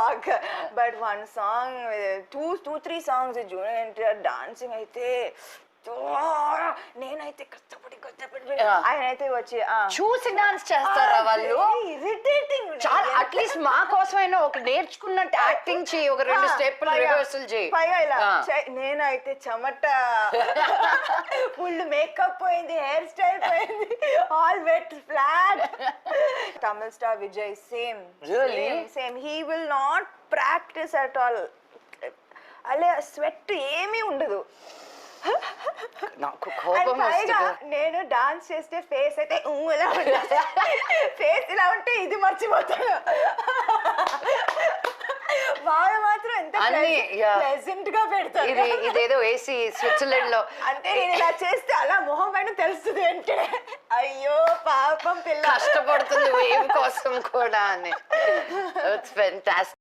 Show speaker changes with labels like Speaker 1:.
Speaker 1: fuck. But one song, two, three songs with Junior NTR dancing అయితే నేనైతే కష్టపడి ఆయన అయితే వచ్చి
Speaker 2: చూసి డాన్స్ చేస్తారా వాళ్ళు?
Speaker 1: ఇరిటేటింగ్.
Speaker 2: చాలా అట్లీస్ట్ మా కోసమైనా ఒక నేర్చుకున్నట్టు యాక్టింగ్ చేయి, ఒక 2 స్టెప్పులు రిహర్సల్ చేయి.
Speaker 1: పైగా ఇలా నేనైతే చెమట, ఫుల్ మేకప్ పోయింది, హెయిర్ స్టైల్ పోయింది, ఆల్ వెట్ ఫ్లాట్. తమిళ star Vijay same same. He will not practice at all. అలా స్వెట్ ఏమీ ఉండదు.
Speaker 2: నాకు కోపం వస్తుంది.
Speaker 1: నేను డాన్స్ చేస్తే ఫేస్ అయితే ఇలా ఉంటుంది, ఫేస్ ఇలా ఉంటే ఇది మర్చిపోతాను. బాగా మాత్రం ఎంత ప్లెజెంట్ గా పెడతారు.
Speaker 2: ఇదేదో వేసి స్విట్జర్లాండ్ లో
Speaker 1: అంటే నేను ఇలా చేస్తే అలా మొహం పైన తెలుస్తుంది అంటే అయ్యో పాపం పిల్ల
Speaker 2: కష్టపడుతుంది వేవ్ కోసం కూడా అని. It's fantastic.